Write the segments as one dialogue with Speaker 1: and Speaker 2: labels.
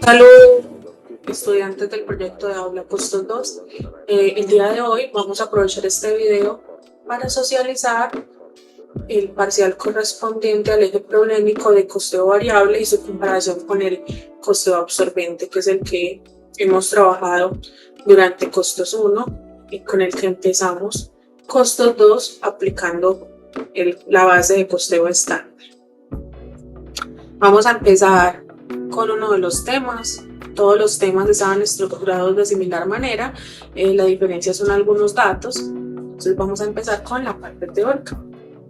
Speaker 1: Saludos, estudiantes del proyecto de Aula Costos 2. El día de hoy vamos a aprovechar este video para socializar el parcial correspondiente al eje problemático de costeo variable y su comparación con el costeo absorbente, que es el que hemos trabajado durante costos 1 y con el que empezamos costos 2 aplicando la base de costeo estándar. Vamos a empezar con uno de los temas. Todos los temas estaban estructurados de similar manera, la diferencia son algunos datos. Entonces vamos a empezar con la parte teórica.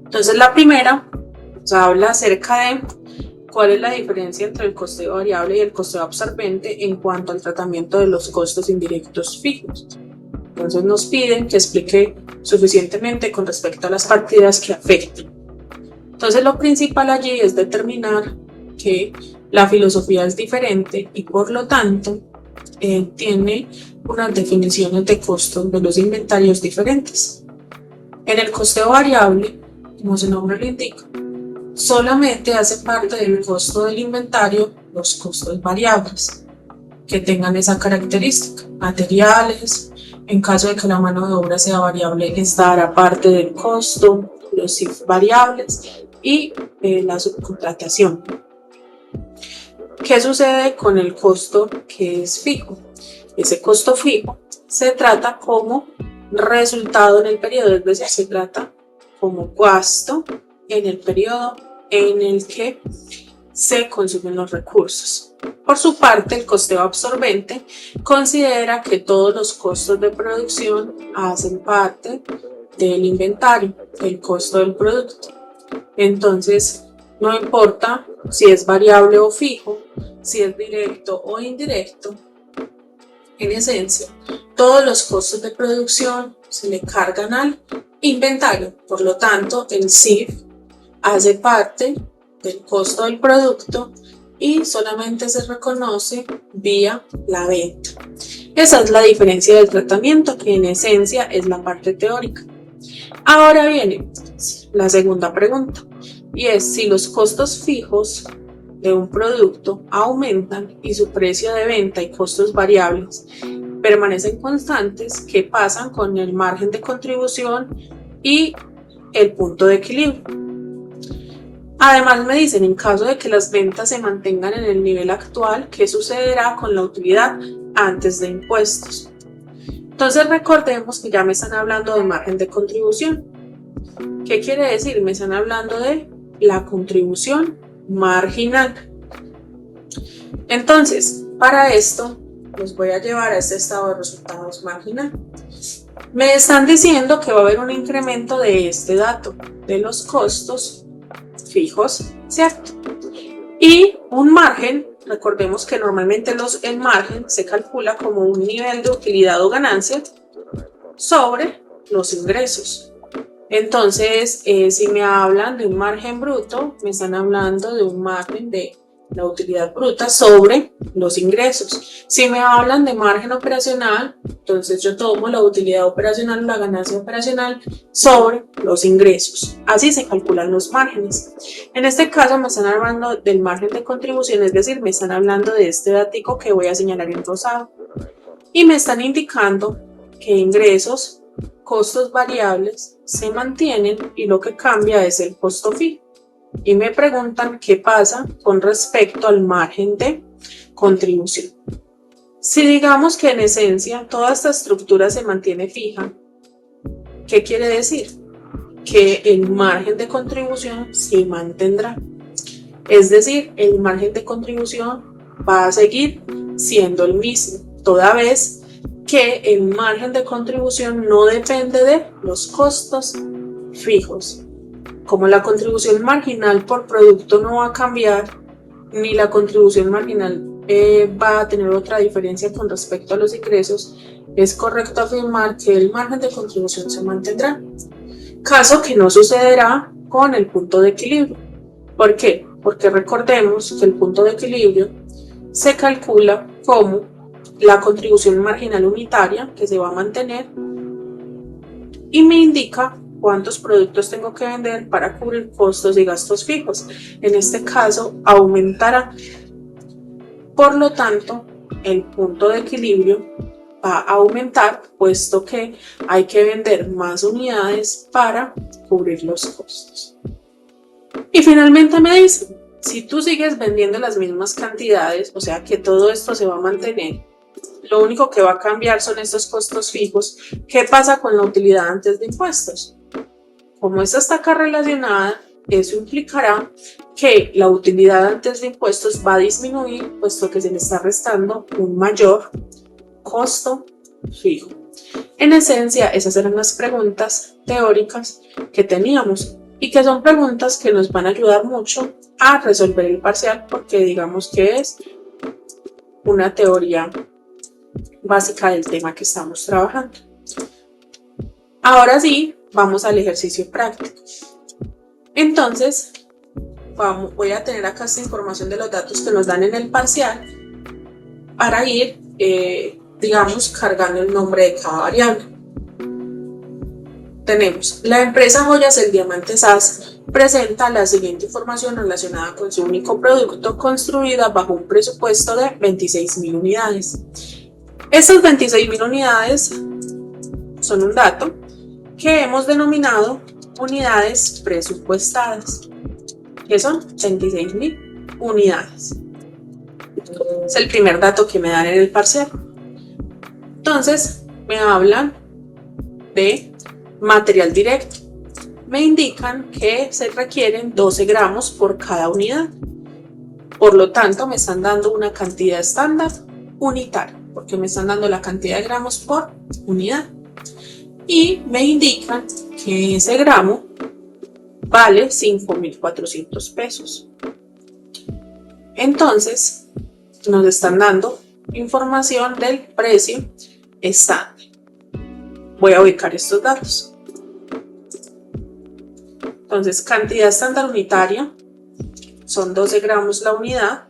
Speaker 1: Entonces la primera nos habla acerca de cuál es la diferencia entre el costeo variable y el costeo absorbente en cuanto al tratamiento de los costos indirectos fijos. Entonces nos piden que explique suficientemente con respecto a las partidas que afectan. Entonces lo principal allí es determinar que la filosofía es diferente y por lo tanto tiene unas definiciones de costos de los inventarios diferentes. En el costeo variable, como su nombre lo indica, solamente hace parte del costo del inventario los costos variables que tengan esa característica. Materiales, en caso de que la mano de obra sea variable, estará parte del costo, los variables y la subcontratación. ¿Qué sucede con el costo que es fijo? Ese costo fijo se trata como resultado en el periodo, es decir, se trata como gasto en el periodo en el que se consumen los recursos. Por su parte, el costeo absorbente considera que todos los costos de producción hacen parte del inventario, el costo del producto. Entonces, no importa si es variable o fijo, si es directo o indirecto, en esencia, todos los costos de producción se le cargan al inventario. Por lo tanto, el CIF hace parte del costo del producto y solamente se reconoce vía la venta. Esa es la diferencia del tratamiento, que en esencia es la parte teórica. Ahora viene la segunda pregunta, y es si los costos fijos de un producto aumentan y su precio de venta y costos variables permanecen constantes, ¿qué pasa con el margen de contribución y el punto de equilibrio? Además me dicen, en caso de que las ventas se mantengan en el nivel actual, ¿qué sucederá con la utilidad antes de impuestos? Entonces recordemos que ya me están hablando de margen de contribución. ¿Qué quiere decir? Me están hablando de la contribución marginal. Entonces, para esto, los voy a llevar a este estado de resultados marginal. Me están diciendo que va a haber un incremento de este dato, de los costos fijos, ¿cierto? Y un margen, recordemos que normalmente el margen se calcula como un nivel de utilidad o ganancia sobre los ingresos. Entonces, si me hablan de un margen bruto, me están hablando de un margen de la utilidad bruta sobre los ingresos. Si me hablan de margen operacional, entonces yo tomo la utilidad operacional, la ganancia operacional sobre los ingresos. Así se calculan los márgenes. En este caso me están hablando del margen de contribución, es decir, me están hablando de este datico que voy a señalar en rosado. Y me están indicando que ingresos, costos variables se mantienen y lo que cambia es el costo fijo. Y me preguntan qué pasa con respecto al margen de contribución. Si digamos que en esencia toda esta estructura se mantiene fija, ¿qué quiere decir? Que el margen de contribución se mantendrá. Es decir, el margen de contribución va a seguir siendo el mismo, toda vez que el margen de contribución no depende de los costos fijos. Como la contribución marginal por producto no va a cambiar, ni la contribución marginal va a tener otra diferencia con respecto a los ingresos, es correcto afirmar que el margen de contribución se mantendrá. Caso que no sucederá con el punto de equilibrio. ¿Por qué? Porque recordemos que el punto de equilibrio se calcula como la contribución marginal unitaria que se va a mantener y me indica cuántos productos tengo que vender para cubrir costos y gastos fijos. En este caso aumentará. Por lo tanto, el punto de equilibrio va a aumentar, puesto que hay que vender más unidades para cubrir los costos. Y finalmente me dice, si tú sigues vendiendo las mismas cantidades, o sea que todo esto se va a mantener, lo único que va a cambiar son estos costos fijos. ¿Qué pasa con la utilidad antes de impuestos? Como esta está acá relacionada, eso implicará que la utilidad antes de impuestos va a disminuir, puesto que se le está restando un mayor costo fijo. En esencia, esas eran las preguntas teóricas que teníamos y que son preguntas que nos van a ayudar mucho a resolver el parcial, porque digamos que es una teoría básica del tema que estamos trabajando. Ahora sí, vamos al ejercicio práctico. Entonces, voy a tener acá esta información de los datos que nos dan en el parcial para ir, digamos, cargando el nombre de cada variable. Tenemos, la empresa Joyas El Diamante SAS presenta la siguiente información relacionada con su único producto construida bajo un presupuesto de 26.000 unidades. Estas 26.000 unidades son un dato que hemos denominado unidades presupuestadas, que son 26.000 unidades. Es el primer dato que me dan en el parcial. Entonces, me hablan de material directo. Me indican que se requieren 12 gramos por cada unidad. Por lo tanto, me están dando una cantidad estándar unitaria, porque me están dando la cantidad de gramos por unidad. Y me indican que ese gramo vale 5.400 pesos. Entonces, nos están dando información del precio estándar. Voy a ubicar estos datos. Entonces, cantidad estándar unitaria son 12 gramos la unidad.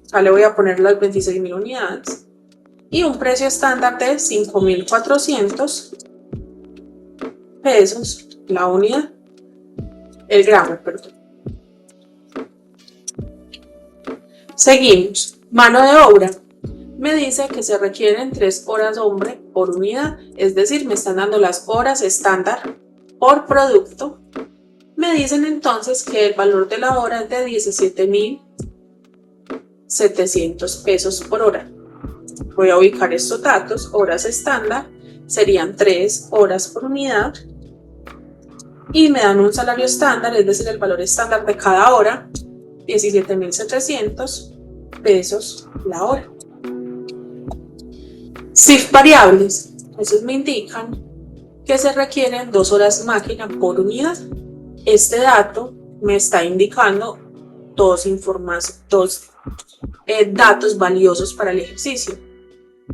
Speaker 1: Acá le voy a poner las 26.000 unidades. Y un precio estándar de 5.400 pesos la unidad. El gramo, perdón. Seguimos. Mano de obra. Me dice que se requieren 3 horas hombre por unidad. Es decir, me están dando las horas estándar por producto. Me dicen entonces que el valor de la hora es de 17.700 pesos por hora. Voy a ubicar estos datos. Horas estándar serían 3 horas por unidad y me dan un salario estándar, es decir, el valor estándar de cada hora, 17.700 pesos la hora. CIF variables. Esos me indican que se requieren 2 horas máquina por unidad. Este dato me está indicando dos datos valiosos para el ejercicio.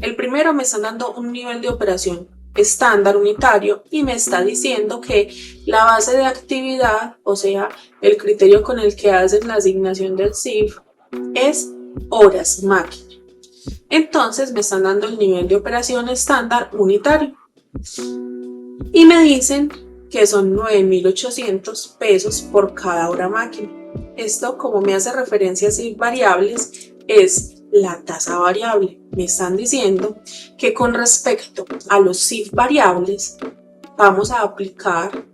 Speaker 1: El primero, me están dando un nivel de operación estándar unitario y me está diciendo que la base de actividad, o sea, el criterio con el que hacen la asignación del CIF, es horas máquina. Entonces me están dando el nivel de operación estándar unitario y me dicen que son 9.800 pesos por cada hora máquina. Esto, como me hace referencia a CIF variables, es la tasa variable. Me están diciendo que con respecto a los CIF variables vamos a aplicar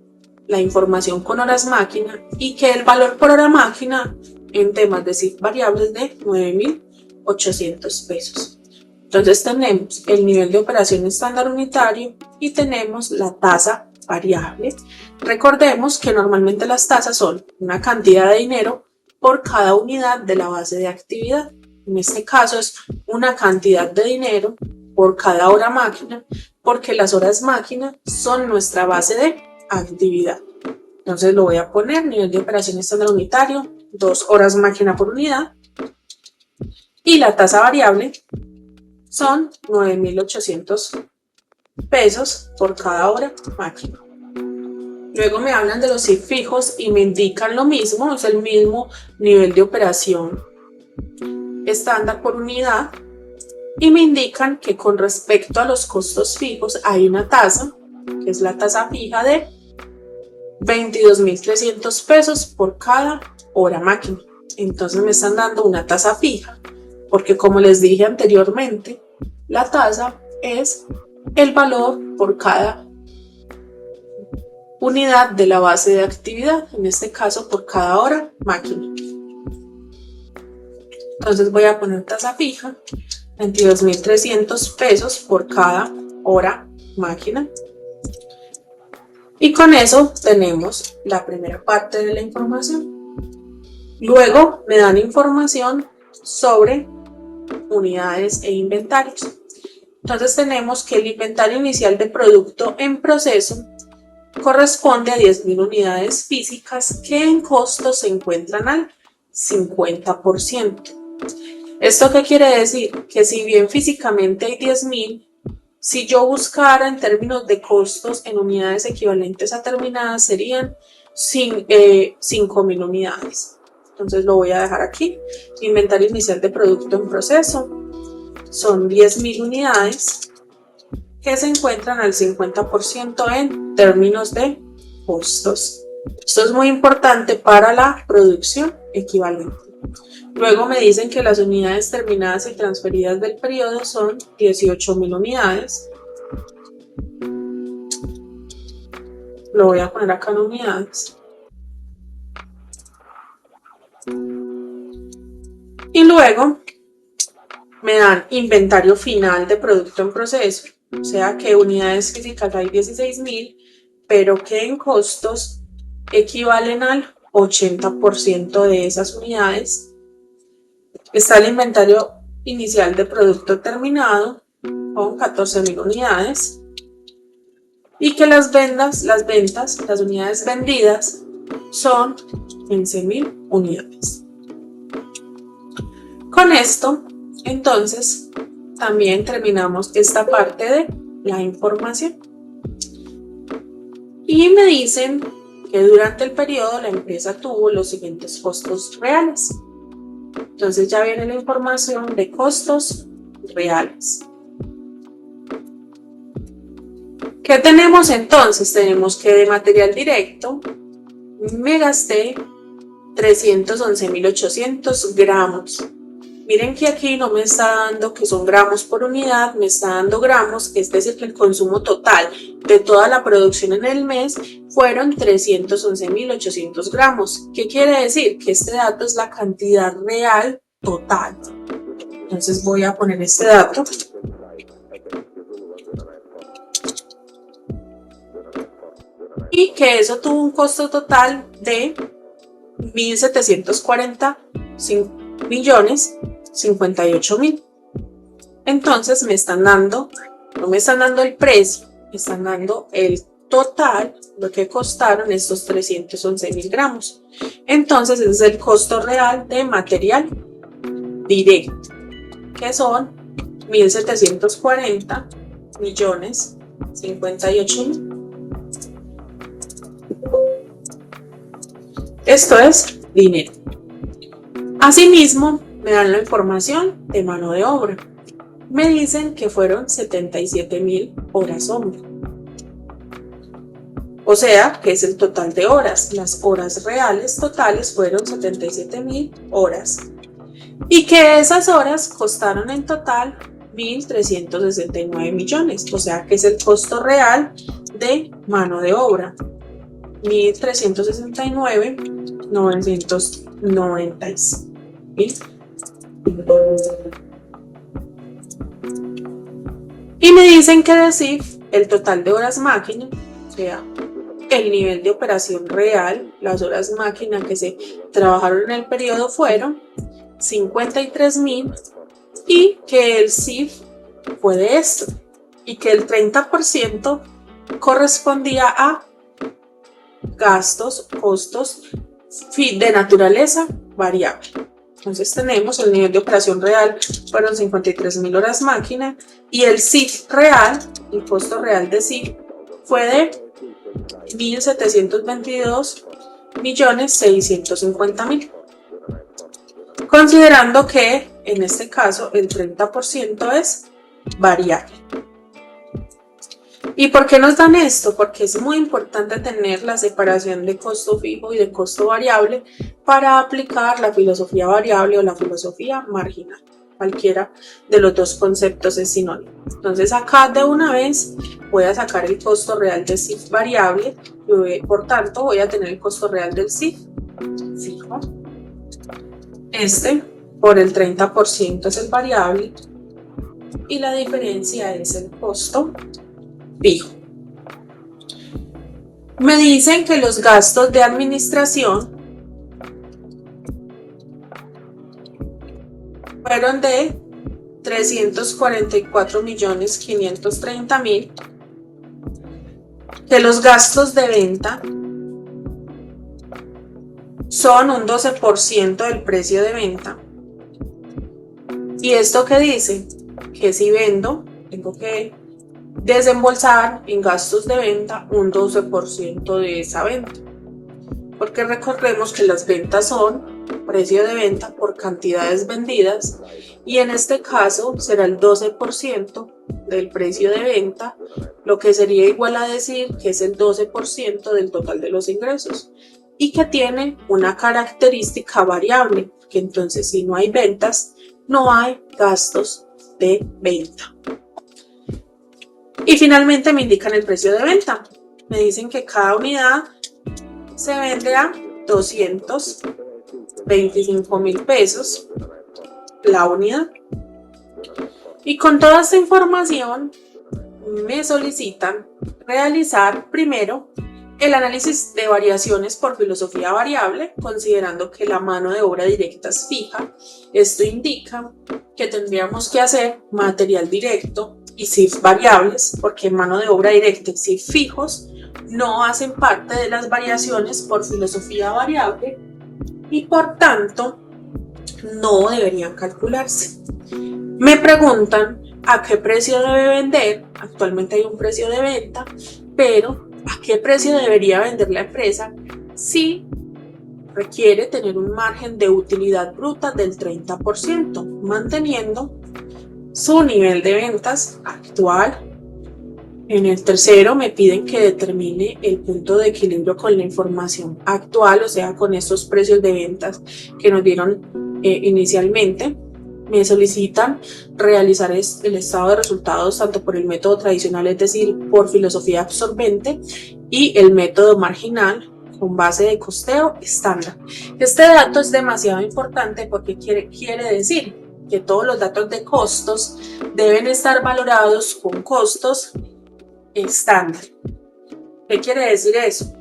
Speaker 1: la información con horas máquina y que el valor por hora máquina en temas de CIF variables de 9.800 pesos. Entonces tenemos el nivel de operación estándar unitario y tenemos la tasa variable. Recordemos que normalmente las tasas son una cantidad de dinero por cada unidad de la base de actividad. En este caso es una cantidad de dinero por cada hora máquina, porque las horas máquina son nuestra base de actividad. Entonces lo voy a poner, nivel de operación estándar unitario, 2 horas máquina por unidad. Y la tasa variable son 9.800 pesos por cada hora máquina. Luego me hablan de los CIF fijos y me indican lo mismo, es el mismo nivel de operación estándar por unidad y me indican que con respecto a los costos fijos hay una tasa, que es la tasa fija de 22.300 pesos por cada hora máquina. entonces me están dando una tasa fija, porque como les dije anteriormente, la tasa es el valor por cada unidad de la base de actividad, en este caso por cada hora máquina. Entonces voy a poner tasa fija, 22.300 pesos por cada hora máquina. Y con eso tenemos la primera parte de la información. Luego me dan información sobre unidades e inventarios. Entonces tenemos que el inventario inicial de producto en proceso corresponde a 10.000 unidades físicas que en costo se encuentran al 50%. ¿Esto qué quiere decir? Que si bien físicamente hay 10.000, si yo buscara en términos de costos en unidades equivalentes a terminadas serían 5.000 unidades. Entonces lo voy a dejar aquí. Inventario inicial de producto en proceso son 10.000 unidades que se encuentran al 50% en términos de costos. Esto es muy importante para la producción equivalente. Luego me dicen que las unidades terminadas y transferidas del periodo son 18.000 unidades. Lo voy a poner acá en unidades. Y luego me dan inventario final de producto en proceso. O sea que unidades físicas hay 16.000, pero que en costos equivalen al 80% de esas unidades. Está el inventario inicial de producto terminado con 14.000 unidades y que las unidades vendidas son 15.000 unidades. Con esto, entonces, también terminamos esta parte de la información. Y me dicen que durante el periodo la empresa tuvo los siguientes costos reales. Entonces ya viene la información de costos reales. ¿Qué tenemos entonces? Tenemos que de material directo me gasté 311.800 gramos. Miren que aquí no me está dando que son gramos por unidad, me está dando gramos, es decir, que el consumo total de toda la producción en el mes fueron 311.800 gramos. ¿Qué quiere decir? Que este dato es la cantidad real total. Entonces voy a poner este dato. Y que eso tuvo un costo total de 1.740.058.000. Entonces me están dando, no me están dando el precio, me están dando el total, lo que costaron estos 311.000 gramos. Entonces ese es el costo real de material directo, que son 1.740.058.000. Esto es dinero. Asimismo, me dan la información de mano de obra. Me dicen que fueron 77.000 horas hombre. O sea, que es el total de horas. Las horas reales totales fueron 77.000 horas. Y que esas horas costaron en total 1.369 millones. O sea, que es el costo real de mano de obra. 1.369.996. Y me dicen que decir el total de horas máquina, o sea, el nivel de operación real, las horas máquina que se trabajaron en el periodo fueron 53.000 y que el CIF fue de esto y que el 30% correspondía a gastos, costos de naturaleza variable. Entonces tenemos el nivel de operación real fueron 53.000 horas máquina y el CIF real, el costo real de CIF fue de 1.722.650.000. Considerando que en este caso el 30% es variable. ¿Y por qué nos dan esto? Porque es muy importante tener la separación de costo fijo y de costo variable para aplicar la filosofía variable o la filosofía marginal. Cualquiera de los dos conceptos es sinónimo. Entonces acá de una vez voy a sacar el costo real del CIF variable y por tanto voy a tener el costo real del CIF fijo. Este por el 30% es el variable y la diferencia es el costo fijo. Me dicen que los gastos de administración fueron de 344.530.000, que los gastos de venta son un 12% del precio de venta. ¿Y esto qué dice? Que si vendo, tengo que desembolsar en gastos de venta un 12% de esa venta. Porque recordemos que las ventas son precio de venta por cantidades vendidas y en este caso será el 12% del precio de venta, lo que sería igual a decir que es el 12% del total de los ingresos y que tiene una característica variable, que entonces si no hay ventas, no hay gastos de venta. Y finalmente me indican el precio de venta. Me dicen que cada unidad se vende a 225.000 pesos la unidad. Y con toda esta información me solicitan realizar primero el análisis de variaciones por filosofía variable, considerando que la mano de obra directa es fija. Esto indica que tendríamos que hacer material directo y CIF variables, porque mano de obra directa y CIF fijos no hacen parte de las variaciones por filosofía variable y por tanto no deberían calcularse. Me preguntan a qué precio debe vender. Actualmente hay un precio de venta, pero ¿a qué precio debería vender la empresa si requiere tener un margen de utilidad bruta del 30%, manteniendo su nivel de ventas actual? En el tercero me piden que determine el punto de equilibrio con la información actual, o sea, con estos precios de ventas que nos dieron inicialmente. Me solicitan realizar el estado de resultados tanto por el método tradicional, es decir, por filosofía absorbente, y el método marginal con base de costeo estándar. Este dato es demasiado importante porque quiere decir que todos los datos de costos deben estar valorados con costos estándar. ¿Qué quiere decir eso?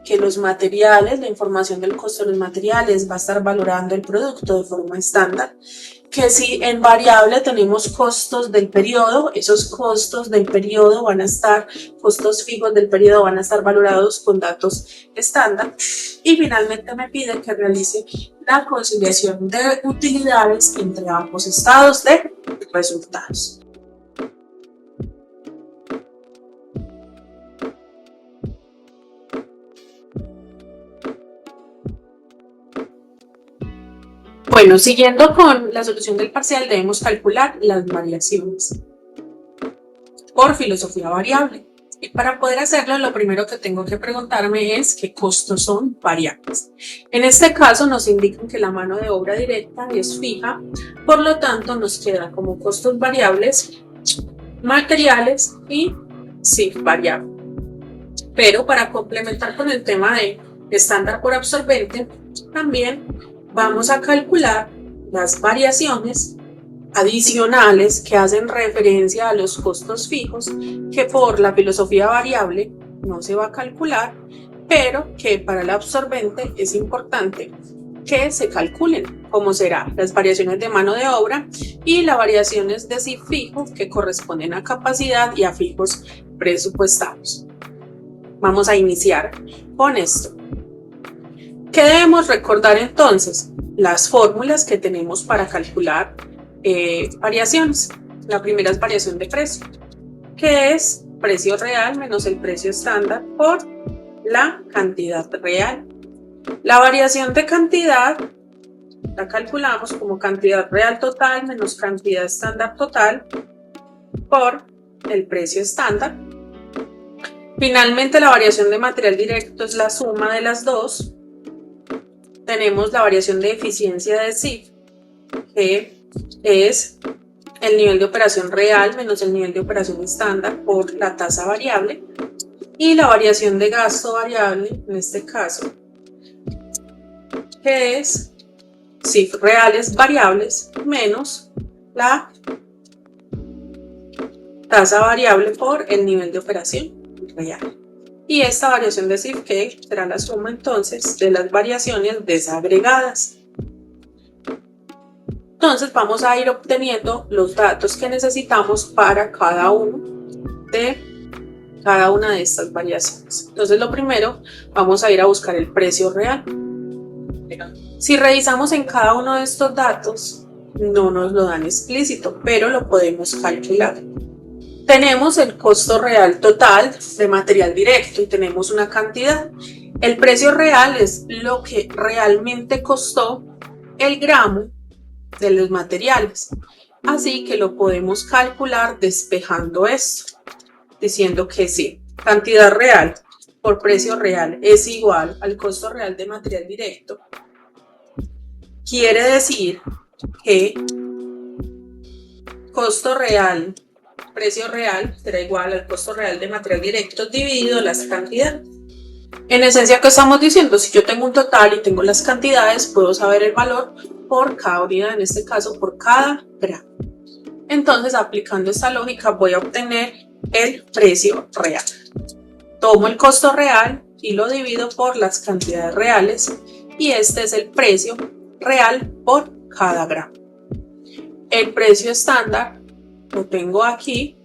Speaker 1: Que los materiales, la información del costo de los materiales va a estar valorando el producto de forma estándar, que si en variable tenemos costos del periodo, esos costos del periodo van a estar, costos fijos del periodo van a estar valorados con datos estándar, y finalmente me pide que realice la conciliación de utilidades entre ambos estados de resultados. Bueno, siguiendo con la solución del parcial, debemos calcular las variaciones por filosofía variable. Y para poder hacerlo, lo primero que tengo que preguntarme es qué costos son variables. En este caso nos indican que la mano de obra directa es fija, por lo tanto nos queda como costos variables, materiales y CIF variable. Pero para complementar con el tema de estándar por absorbente, también vamos a calcular las variaciones adicionales que hacen referencia a los costos fijos, que por la filosofía variable no se va a calcular, pero que para el absorbente es importante que se calculen, como serán las variaciones de mano de obra y las variaciones de CIF fijo que corresponden a capacidad y a fijos presupuestados. Vamos a iniciar con esto. ¿Qué debemos recordar entonces? Las fórmulas que tenemos para calcular variaciones. La primera es variación de precio, que es precio real menos el precio estándar por la cantidad real. La variación de cantidad la calculamos como cantidad real total menos cantidad estándar total por el precio estándar. Finalmente, la variación de material directo es la suma de las dos. Tenemos la variación de eficiencia de CIF, que es el nivel de operación real menos el nivel de operación estándar por la tasa variable, y la variación de gasto variable, en este caso, que es CIF reales variables menos la tasa variable por el nivel de operación real. Y esta variación de CIF que será la suma entonces de las variaciones desagregadas. Entonces vamos a ir obteniendo los datos que necesitamos para cada una de estas variaciones. Entonces lo primero, vamos a ir a buscar el precio real. Si revisamos en cada uno de estos datos, no nos lo dan explícito, pero lo podemos calcular. Tenemos el costo real total de material directo y tenemos una cantidad. El precio real es lo que realmente costó el gramo de los materiales. Así que lo podemos calcular despejando esto, diciendo que sí, cantidad real por precio real es igual al costo real de material directo. Quiere decir que costo real, precio real será igual al costo real de material directo dividido las cantidades. En esencia, ¿qué estamos diciendo? Si yo tengo un total y tengo las cantidades, puedo saber el valor por cada unidad, en este caso por cada gramo. Entonces, aplicando esta lógica, voy a obtener el precio real. Tomo el costo real y lo divido por las cantidades reales, y este es el precio real por cada gramo. El precio estándar lo tengo aquí,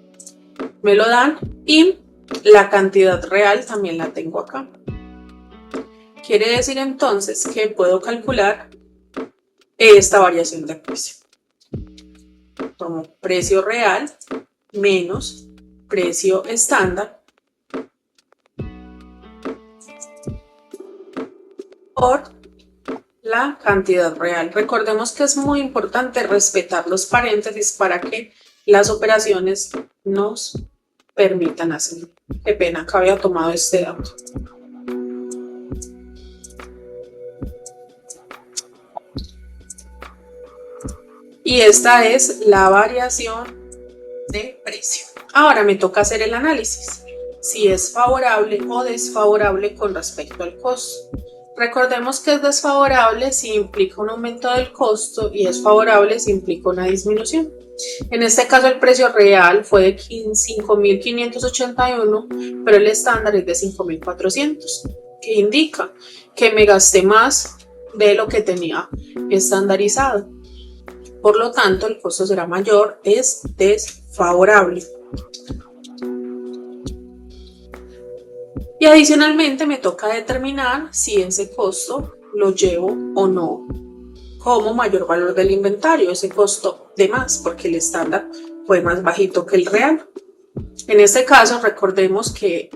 Speaker 1: me lo dan, y la cantidad real también la tengo acá. Quiere decir entonces que puedo calcular esta variación de precio. Tomo precio real menos precio estándar por la cantidad real. Recordemos que es muy importante respetar los paréntesis para que las operaciones nos permitan hacerlo. Qué pena que había tomado este dato. Y esta es la variación de precio. Ahora me toca hacer el análisis, si es favorable o desfavorable con respecto al costo. Recordemos que es desfavorable si implica un aumento del costo y es favorable si implica una disminución. En este caso el precio real fue de 5.581, pero el estándar es de 5.400, que indica que me gasté más de lo que tenía estandarizado. Por lo tanto, el costo será mayor, es desfavorable. Y adicionalmente me toca determinar si ese costo lo llevo o no como mayor valor del inventario, ese costo de más, porque el estándar fue más bajito que el real. En este caso, recordemos que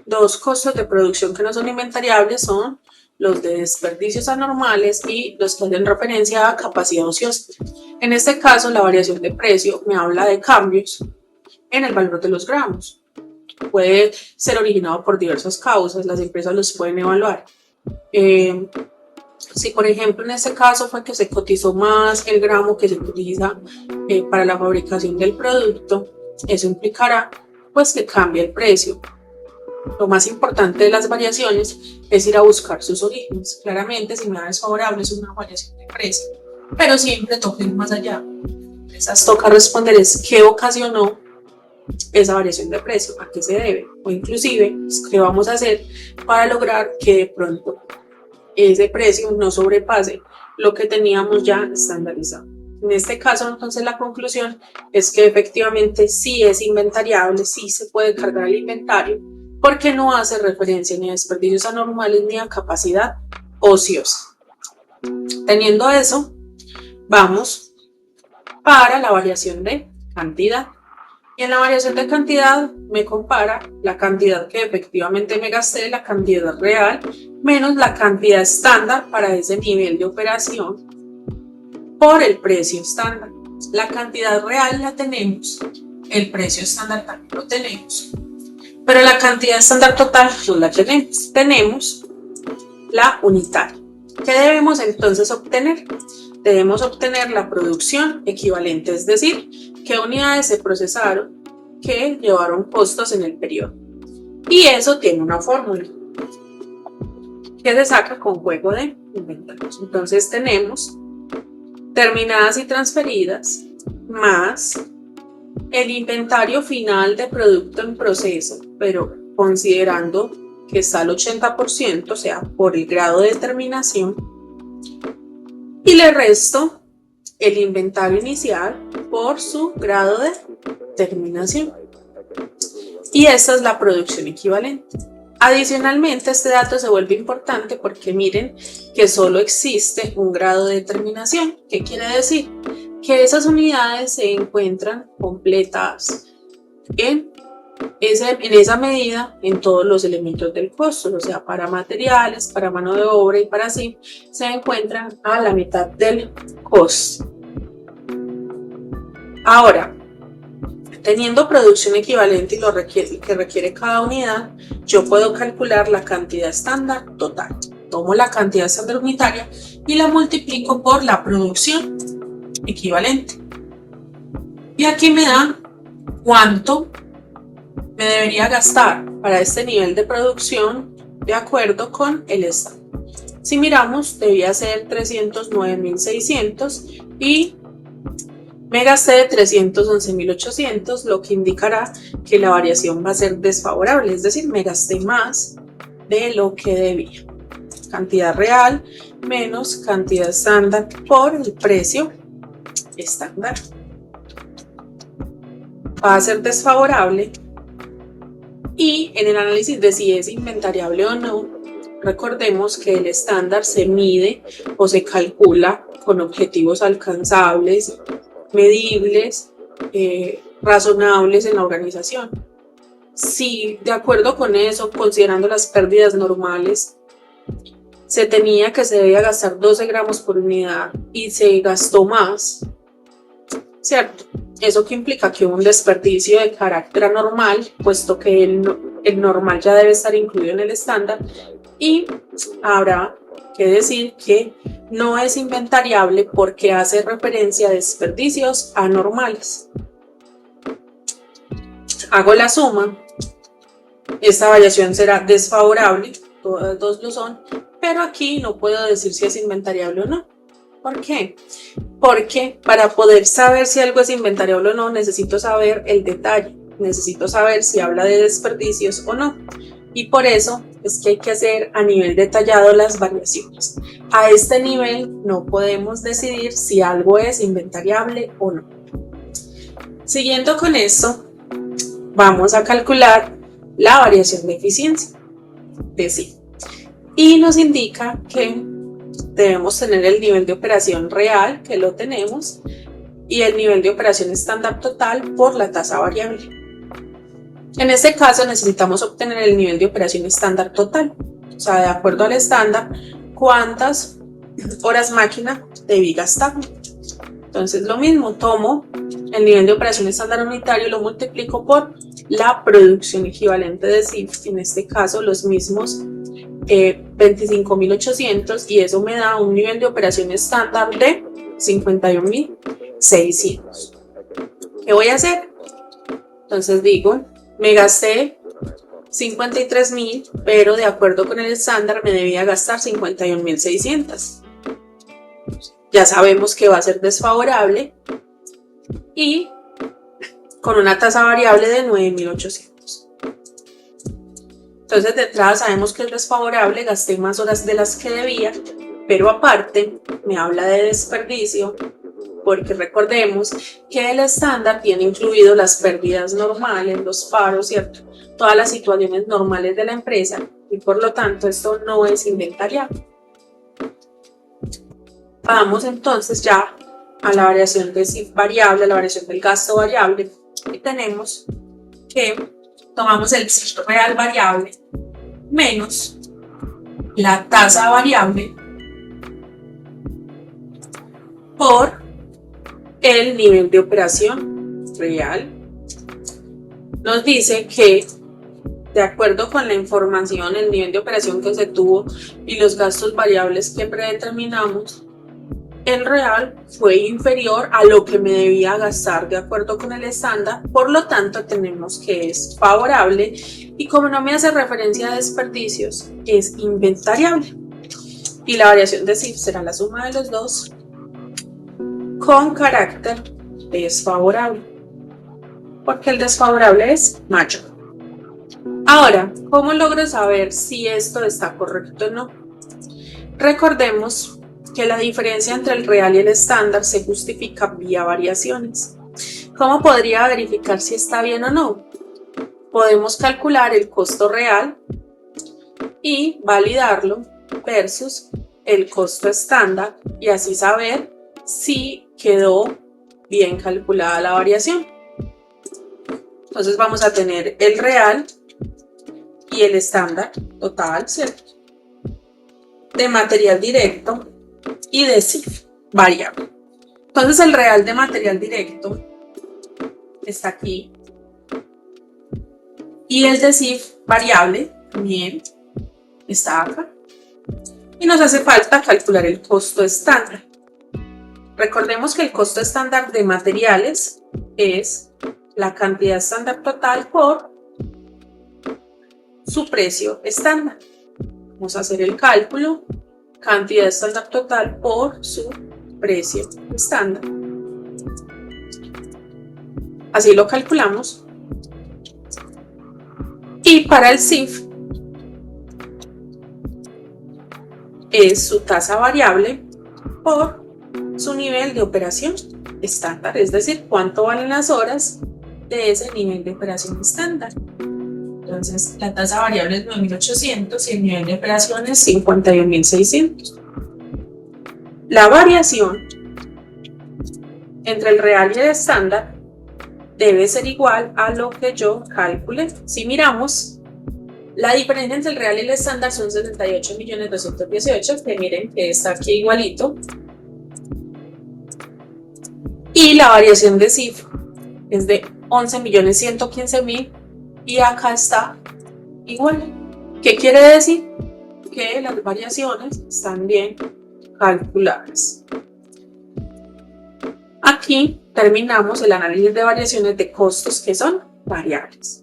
Speaker 1: dos costos de producción que no son inventariables son los de desperdicios anormales y los que hacen referencia a capacidad ociosa. En este caso, la variación de precio me habla de cambios en el valor de los gramos. Puede ser originado por diversas causas, las empresas los pueden evaluar. Si por ejemplo en este caso fue que se cotizó más el gramo que se utiliza para la fabricación del producto, eso implicará pues que cambie el precio. Lo más importante de las variaciones es ir a buscar sus orígenes. Claramente, si me da desfavorable es una variación de precio, pero siempre toca ir más allá. Entonces toca responder es qué ocasionó esa variación de precio, a qué se debe, o inclusive qué vamos a hacer para lograr que de pronto ese precio no sobrepase lo que teníamos ya estandarizado. En este caso, entonces, la conclusión es que efectivamente sí es inventariable, sí se puede cargar el inventario, porque no hace referencia ni a desperdicios anormales ni a capacidad ociosa. Teniendo eso, vamos para la variación de cantidad. Y en la variación de cantidad me compara la cantidad que efectivamente me gasté, la cantidad real, menos la cantidad estándar para ese nivel de operación por el precio estándar. La cantidad real la tenemos, el precio estándar también lo tenemos. Pero la cantidad estándar total no la tenemos. Tenemos la unitaria. ¿Qué debemos entonces obtener? Debemos obtener la producción equivalente, es decir, qué unidades se procesaron que llevaron costos en el periodo. Y eso tiene una fórmula que se saca con juego de inventarios. Entonces tenemos terminadas y transferidas más el inventario final de producto en proceso, pero considerando que está al 80%, o sea, por el grado de terminación, y le resto el inventario inicial por su grado de terminación. Y esta es la producción equivalente. Adicionalmente, este dato se vuelve importante porque miren que solo existe un grado de terminación. ¿Qué quiere decir? Que esas unidades se encuentran completadas en esa medida en todos los elementos del costo, o sea, para materiales, para mano de obra y para sí, se encuentran a la mitad del costo. Ahora, teniendo producción equivalente y lo que requiere cada unidad, yo puedo calcular la cantidad estándar total. Tomo la cantidad estándar unitaria y la multiplico por la producción equivalente. Y aquí me da cuánto me debería gastar para este nivel de producción de acuerdo con el estándar. Si miramos, debía ser 309.600 y me gasté 311.800, lo que indicará que la variación va a ser desfavorable, es decir, me gasté más de lo que debía. Cantidad real menos cantidad estándar por el precio estándar. Va a ser desfavorable. Y en el análisis de si es inventariable o no, recordemos que el estándar se mide o se calcula con objetivos alcanzables, medibles, razonables en la organización. Si de acuerdo con eso, considerando las pérdidas normales, se tenía que se debía gastar 12 gramos por unidad y se gastó más, ¿cierto? Eso que implica que hubo un desperdicio de carácter anormal, puesto que el normal ya debe estar incluido en el estándar, y habrá que decir que no es inventariable porque hace referencia a desperdicios anormales. Hago la suma, esta variación será desfavorable, todas dos lo son, pero aquí no puedo decir si es inventariable o no. ¿Por qué? Porque para poder saber si algo es inventariable o no, necesito saber el detalle, necesito saber si habla de desperdicios o no. Y por eso es que hay que hacer a nivel detallado las variaciones. A este nivel no podemos decidir si algo es inventariable o no. Siguiendo con esto, vamos a calcular la variación de eficiencia de sí. Y nos indica que debemos tener el nivel de operación real, que lo tenemos, y el nivel de operación estándar total por la tasa variable. En este caso necesitamos obtener el nivel de operación estándar total, o sea, de acuerdo al estándar, cuántas horas máquina debí gastar. Entonces lo mismo, tomo el nivel de operación estándar unitario y lo multiplico por la producción equivalente de CIF, en este caso los mismos 25.800, y eso me da un nivel de operación estándar de 51.600. ¿Qué voy a hacer? Entonces digo, me gasté 53.000, pero de acuerdo con el estándar me debía gastar 51.600. Ya sabemos que va a ser desfavorable y con una tasa variable de 9.800. Entonces de entrada sabemos que es desfavorable, gasté más horas de las que debía, pero aparte me habla de desperdicio porque recordemos que el estándar tiene incluido las pérdidas normales, los paros, ¿cierto? Todas las situaciones normales de la empresa y por lo tanto esto no es inventariable. Vamos entonces ya a la variación de CIF variable, a la variación del gasto variable, y tenemos que tomamos el CIF real variable menos la tasa variable por el nivel de operación real. Nos dice que de acuerdo con la información, el nivel de operación que se tuvo y los gastos variables que predeterminamos, el real fue inferior a lo que me debía gastar de acuerdo con el estándar, por lo tanto tenemos que es favorable y como no me hace referencia a desperdicios, es inventariable. Y la variación de CIF será la suma de los dos con carácter desfavorable, porque el desfavorable es mayor. Ahora, ¿cómo logro saber si esto está correcto o no? Recordemos que la diferencia entre el real y el estándar se justifica vía variaciones. ¿Cómo podría verificar si está bien o no? Podemos calcular el costo real y validarlo versus el costo estándar y así saber si quedó bien calculada la variación. Entonces vamos a tener el real y el estándar total, ¿cierto? De material directo y de CIF variable. Entonces el real de material directo está aquí y el de CIF variable también está acá. Y nos hace falta calcular el costo estándar. Recordemos que el costo estándar de materiales es la cantidad estándar total por su precio estándar. Vamos a hacer el cálculo, cantidad estándar total por su precio estándar. Así lo calculamos. Y para el CIF es su tasa variable por su nivel de operación estándar, es decir, cuánto valen las horas de ese nivel de operación estándar. Entonces, la tasa variable es 9.800 y el nivel de operación es 51.600. La variación entre el real y el estándar debe ser igual a lo que yo calculé. Si miramos, la diferencia entre el real y el estándar son 78.218, que miren que está aquí igualito. Y la variación de CIF es de 11.115.000 y acá está igual. ¿Qué quiere decir? Que las variaciones están bien calculadas. Aquí terminamos el análisis de variaciones de costos que son variables.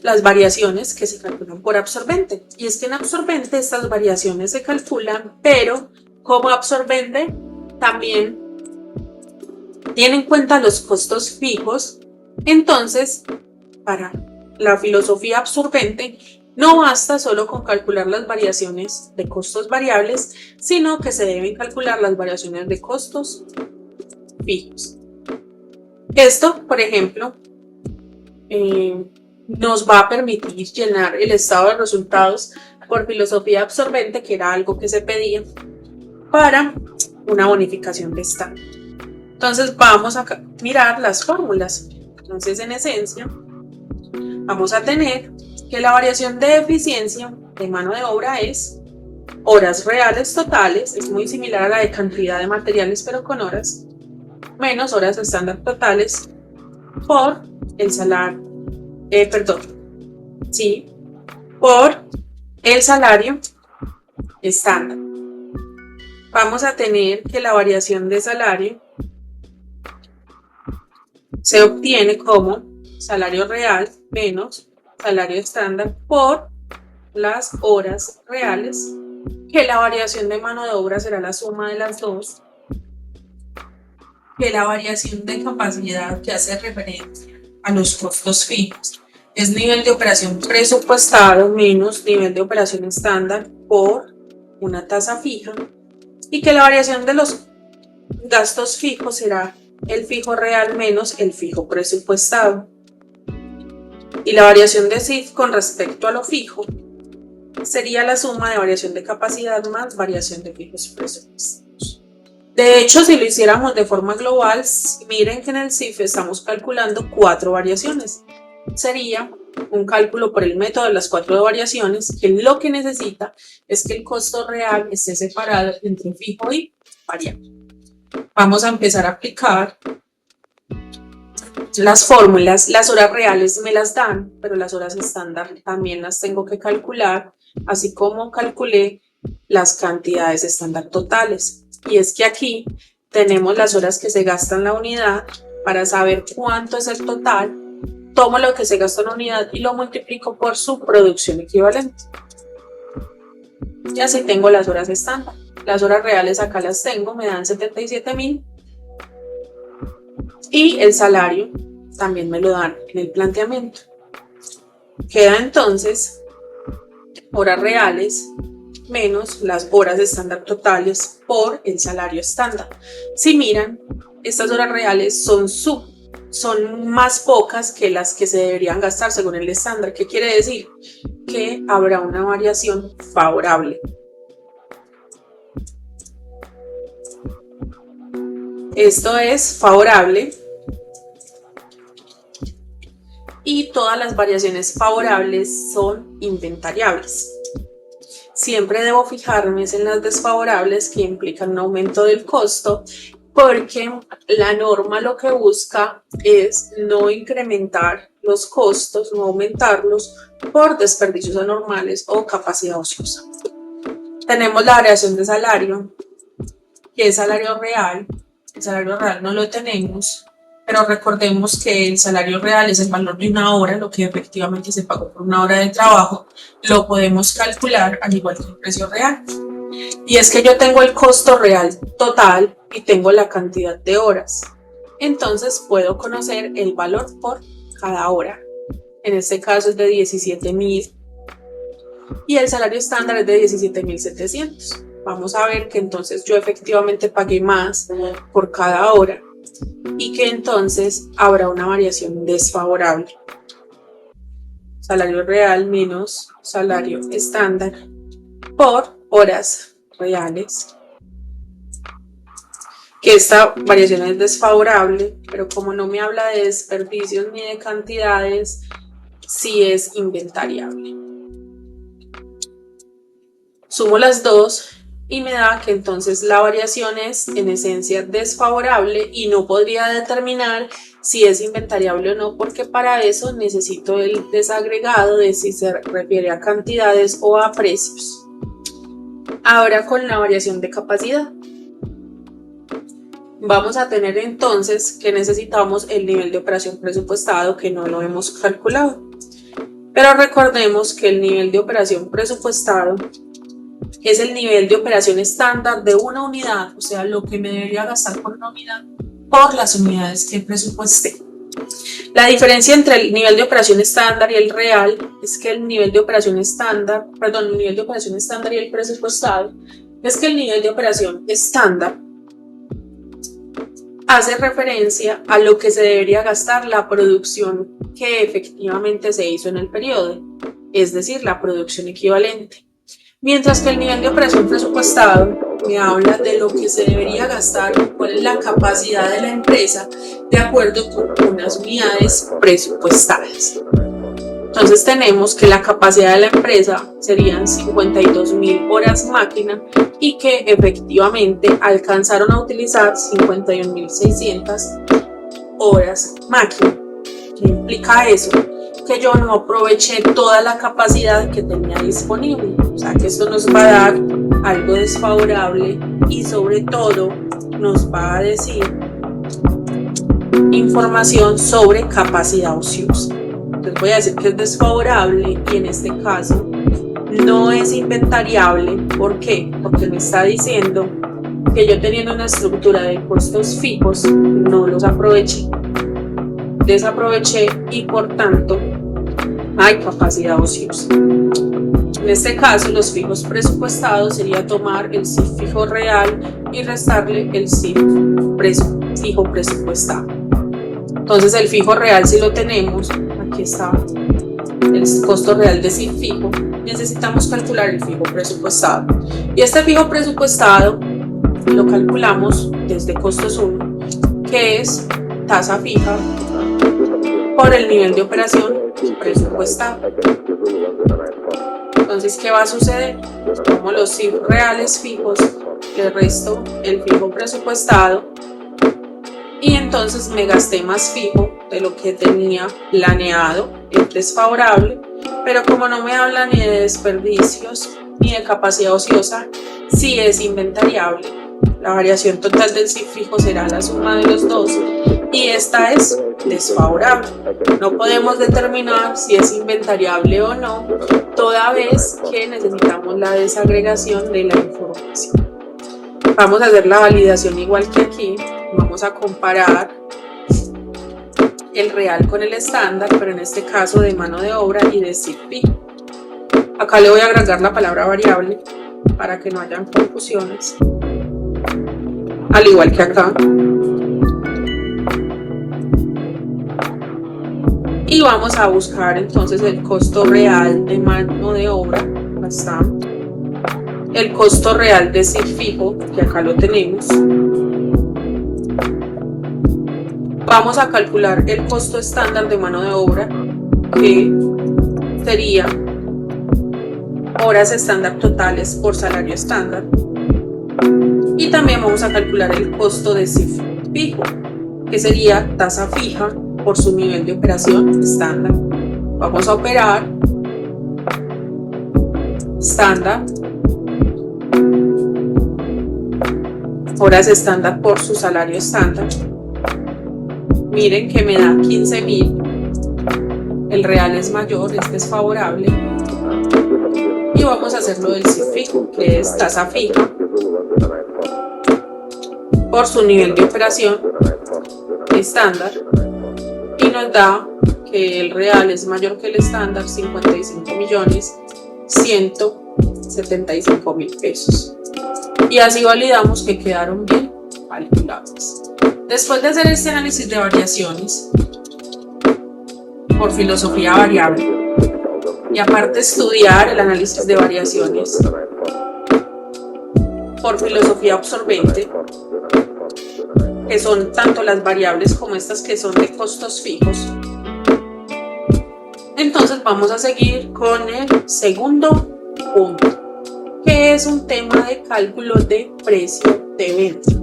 Speaker 1: Las variaciones que se calculan por absorbente. Y es que en absorbente estas variaciones se calculan, pero como absorbente también tiene en cuenta los costos fijos. Entonces, para la filosofía absorbente, no basta solo con calcular las variaciones de costos variables, sino que se deben calcular las variaciones de costos fijos. Esto, por ejemplo, nos va a permitir llenar el estado de resultados por filosofía absorbente, que era algo que se pedía para una bonificación de estándar. Entonces vamos a mirar las fórmulas. Entonces, en esencia, vamos a tener que la variación de eficiencia de mano de obra es horas reales totales, es muy similar a la de cantidad de materiales pero con horas, menos horas estándar totales por el salario, por el salario estándar. Vamos a tener que la variación de salario se obtiene como salario real menos salario estándar por las horas reales, que la variación de mano de obra será la suma de las dos, que la variación de capacidad que hace referencia a los costos fijos es nivel de operación presupuestado menos nivel de operación estándar por una tasa fija, y que la variación de los gastos fijos será el fijo real menos el fijo presupuestado. Y la variación de CIF con respecto a lo fijo sería la suma de variación de capacidad más variación de fijos presupuestados. De hecho, si lo hiciéramos de forma global, miren que en el CIF estamos calculando 4 variaciones. Sería un cálculo por el método de las 4 variaciones, que lo que necesita es que el costo real esté separado entre fijo y variable. vamos a empezar a aplicar las fórmulas. Las horas reales me las dan, pero las horas estándar también las tengo que calcular, así como calculé las cantidades estándar totales. Y es que aquí tenemos las horas que se gastan en la unidad. Para saber cuánto es el total, tomo lo que se gasta en la unidad y lo multiplico por su producción equivalente. Y así tengo las horas estándar. Las horas reales acá las tengo, me dan 77.000. Y el salario también me lo dan en el planteamiento. Queda entonces horas reales menos las horas estándar totales por el salario estándar. Si miran, estas horas reales son más pocas que las que se deberían gastar según el estándar. ¿Qué quiere decir? Que habrá una variación favorable. Esto es favorable y todas las variaciones favorables son inventariables. Siempre debo fijarme en las desfavorables, que implican un aumento del costo, porque la norma lo que busca es no incrementar los costos, no aumentarlos por desperdicios anormales o capacidad ociosa. Tenemos la variación de salario, que es salario real. El salario real no lo tenemos, pero recordemos que el salario real es el valor de una hora, lo que efectivamente se pagó por una hora de trabajo. Lo podemos calcular al igual que el precio real. Y es que yo tengo el costo real total y tengo la cantidad de horas. Entonces puedo conocer el valor por cada hora. En este caso es de 17.000 y el salario estándar es de 17.700. Vamos a ver que entonces yo efectivamente pagué más por cada hora y que entonces habrá una variación desfavorable. Salario real menos salario estándar por horas reales. Que esta variación es desfavorable, pero como no me habla de desperdicios ni de cantidades, sí es inventariable. Sumo las dos y me da que entonces la variación es en esencia desfavorable y no podría determinar si es inventariable o no, porque para eso necesito el desagregado de si se refiere a cantidades o a precios. Ahora con la variación de capacidad. Vamos a tener entonces que necesitamos el nivel de operación presupuestado, que no lo hemos calculado. Pero recordemos que el nivel de operación presupuestado es el nivel de operación estándar de una unidad, o sea, lo que me debería gastar por una unidad por las unidades que presupuesté. La diferencia entre el nivel de operación estándar y el real es que el nivel de operación estándar, y el presupuestado, es que el nivel de operación estándar hace referencia a lo que se debería gastar la producción que efectivamente se hizo en el periodo, es decir, la producción equivalente. Mientras que el nivel de operación presupuestado me habla de lo que se debería gastar, cuál es la capacidad de la empresa de acuerdo con unas unidades presupuestadas. Entonces tenemos que la capacidad de la empresa serían 52.000 horas máquina y que efectivamente alcanzaron a utilizar 51.600 horas máquina. ¿Qué implica eso? Que yo no aproveché toda la capacidad que tenía disponible. O sea que esto nos va a dar algo desfavorable y sobre todo nos va a decir información sobre capacidad ociosa. Entonces voy a decir que es desfavorable y en este caso no es inventariable. ¿Por qué? Porque me está diciendo que yo teniendo una estructura de costos fijos no los aproveché. Desaproveché y por tanto hay capacidad ociosa. En este caso los fijos presupuestados sería tomar el CIF fijo real y restarle el CIF fijo presupuestado. Entonces el fijo real si lo tenemos, aquí está el costo real de CIF fijo, necesitamos calcular el fijo presupuestado. Y este fijo presupuestado lo calculamos desde costos 1, que es tasa fija por el nivel de operación presupuestado. Entonces, ¿qué va a suceder? Como los reales fijos, le resto el fijo presupuestado y entonces me gasté más fijo de lo que tenía planeado. Es desfavorable, pero como no me habla ni de desperdicios ni de capacidad ociosa, sí es inventariable. La variación total del sí fijo será la suma de los dos y esta es desfavorable. No podemos determinar si es inventariable o no, toda vez que necesitamos la desagregación de la información. Vamos a hacer la validación igual que aquí. Vamos a comparar el real con el estándar, pero en este caso de mano de obra y de CFI. Acá le voy a agregar la palabra variable para que no hayan confusiones, al igual que acá. Y vamos a buscar entonces el costo real de mano de obra. Acá está. El costo real de sí fijo, que acá lo tenemos. Vamos a calcular el costo estándar de mano de obra, que sería horas estándar totales por salario estándar. Y también vamos a calcular el costo de sí fijo, que sería tasa fija por su nivel de operación estándar. Vamos a operar estándar, horas estándar por su salario estándar. Miren que me da 15.000, el real es mayor, es desfavorable. Y vamos a hacer lo del sí fijo, que es tasa fija por su nivel de operación estándar. Y nos da que el real es mayor que el estándar, 55.175.000 pesos. Y así validamos que quedaron bien calculables. Después de hacer este análisis de variaciones por filosofía variable y aparte estudiar el análisis de variaciones por filosofía absorbente, que son tanto las variables como estas que son de costos fijos, entonces vamos a seguir con el segundo punto, que es un tema de cálculo de precio de venta.